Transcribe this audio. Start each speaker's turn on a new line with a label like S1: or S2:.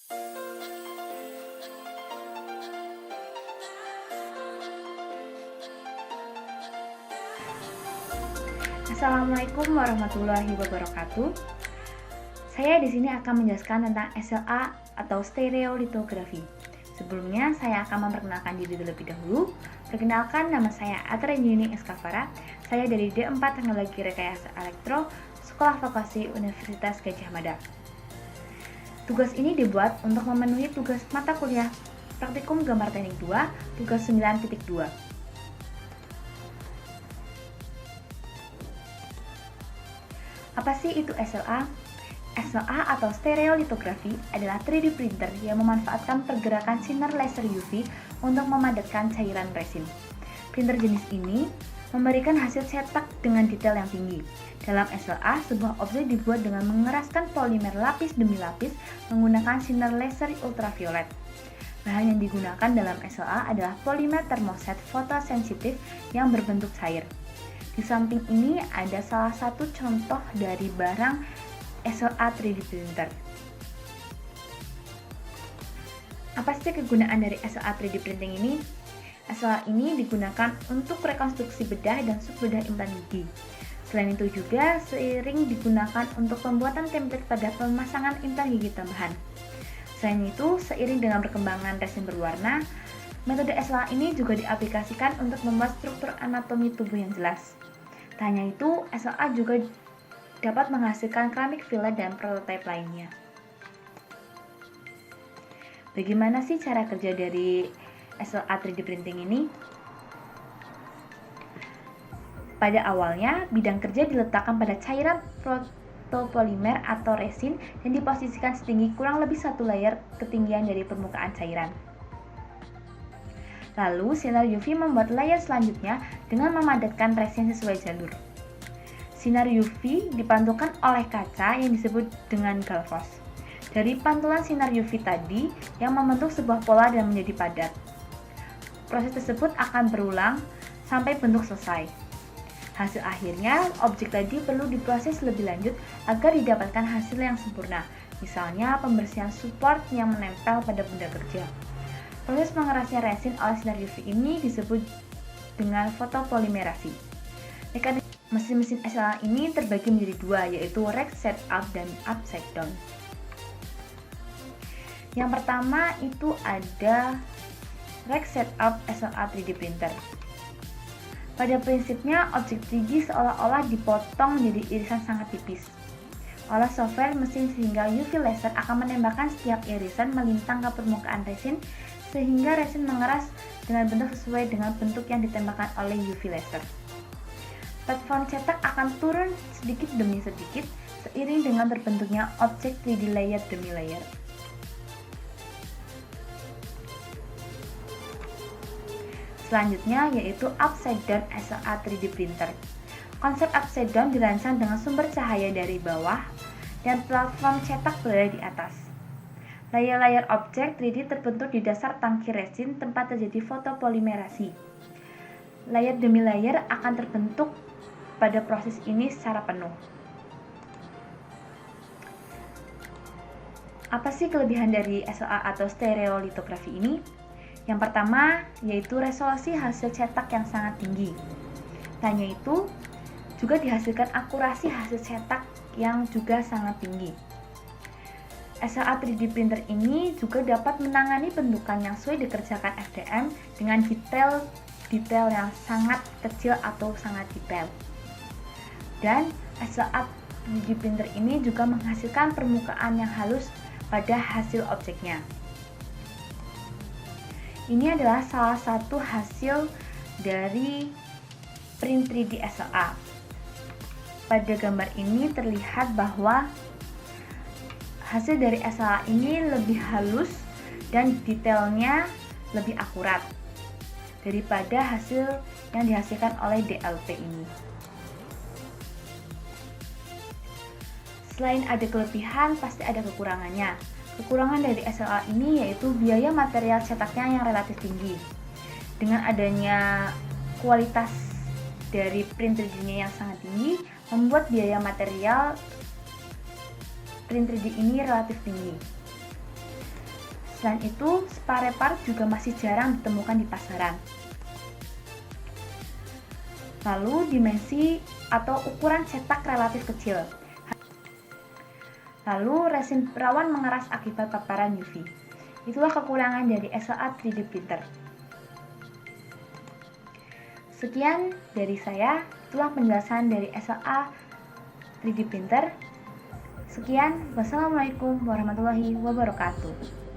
S1: Assalamualaikum warahmatullahi wabarakatuh. Saya di sini akan menjelaskan tentang SLA atau stereolitografi. Sebelumnya, saya akan memperkenalkan diri terlebih dahulu. Perkenalkan, nama saya Atra Yuni Eskavara. Saya dari D4 Teknologi Rekayasa Elektro, Sekolah Vokasi Universitas Gadjah Mada. Tugas ini dibuat untuk memenuhi tugas mata kuliah Praktikum Gambar Teknik 2, tugas 9.2. Apa sih itu SLA? SLA atau stereolitografi adalah 3D printer yang memanfaatkan pergerakan sinar laser UV untuk memadatkan cairan resin. Printer jenis ini memberikan hasil cetak dengan detail yang tinggi. Dalam SLA, sebuah objek dibuat dengan mengeraskan polimer lapis demi lapis menggunakan sinar laser ultraviolet. Bahan yang digunakan dalam SLA adalah polimer termoset fotosensitif yang berbentuk cair. Di samping ini ada salah satu contoh dari barang SLA 3D printer. Apa sih kegunaan dari SLA 3D printing ini? SLA ini digunakan untuk rekonstruksi bedah dan subbedah implan gigi. Selain itu juga seiring digunakan untuk pembuatan template pada pemasangan implan gigi tambahan. Selain itu, seiring dengan perkembangan resin berwarna, metode SLA ini juga diaplikasikan untuk membuat struktur anatomi tubuh yang jelas. Tak hanya itu, SLA juga dapat menghasilkan keramik fillet dan prototipe lainnya. Bagaimana sih cara kerja dari SLA 3D printing ini? Pada awalnya, bidang kerja diletakkan pada cairan fotopolimer atau resin dan diposisikan setinggi kurang lebih 1 layer ketinggian dari permukaan cairan. Lalu, sinar UV membuat layer selanjutnya dengan memadatkan resin sesuai jalur. Sinar UV dipantulkan oleh kaca yang disebut dengan galvos. Dari pantulan sinar UV tadi yang membentuk sebuah pola dan menjadi padat. Proses tersebut akan berulang sampai bentuk selesai. Hasil akhirnya, objek tadi perlu diproses lebih lanjut agar didapatkan hasil yang sempurna. Misalnya, pembersihan support yang menempel pada benda kerja. Proses mengerasnya resin oleh sinar UV ini disebut dengan fotopolimerasi. Mekanisme mesin-mesin SLA ini terbagi menjadi dua, yaitu rack setup dan upside down. Yang pertama itu ada rack setup SLA 3D printer. Pada prinsipnya, objek 3D seolah-olah dipotong menjadi irisan sangat tipis oleh software mesin sehingga UV laser akan menembakkan setiap irisan melintang ke permukaan resin sehingga resin mengeras dengan bentuk sesuai dengan bentuk yang ditembakkan oleh UV laser. Platform cetak akan turun sedikit demi sedikit seiring dengan terbentuknya objek 3D layer demi layer. Selanjutnya yaitu upside down SLA 3D printer. Konsep upside down dirancang dengan sumber cahaya dari bawah dan platform cetak berada di atas. Layer-layer objek 3D terbentuk di dasar tangki resin tempat terjadi fotopolimerasi. Layer demi layer akan terbentuk pada proses ini secara penuh. Apa sih kelebihan dari SLA atau stereolitografi ini? Yang pertama yaitu resolusi hasil cetak yang sangat tinggi. Tak hanya itu, juga dihasilkan akurasi hasil cetak yang juga sangat tinggi. SLA 3D printer ini juga dapat menangani bentukan yang sulit dikerjakan FDM dengan detail yang sangat kecil atau sangat detail. Dan SLA 3D printer ini juga menghasilkan permukaan yang halus pada hasil objeknya. Ini adalah salah satu hasil dari print 3D SLA. Pada gambar ini terlihat bahwa hasil dari SLA ini lebih halus dan detailnya lebih akurat daripada hasil yang dihasilkan oleh DLP ini. Selain ada kelebihan, pasti ada kekurangannya. Kekurangan dari SLA ini yaitu biaya material cetaknya yang relatif tinggi. Dengan adanya kualitas dari print 3D-nya yang sangat tinggi, membuat biaya material print 3D ini relatif tinggi. Selain itu, spare part juga masih jarang ditemukan di pasaran. Lalu, dimensi atau ukuran cetak relatif kecil. Lalu, resin rawan mengeras akibat paparan UV. Itulah kekurangan dari SLA 3D printer. Sekian dari saya, itulah penjelasan dari SLA 3D printer. Sekian, wassalamualaikum warahmatullahi wabarakatuh.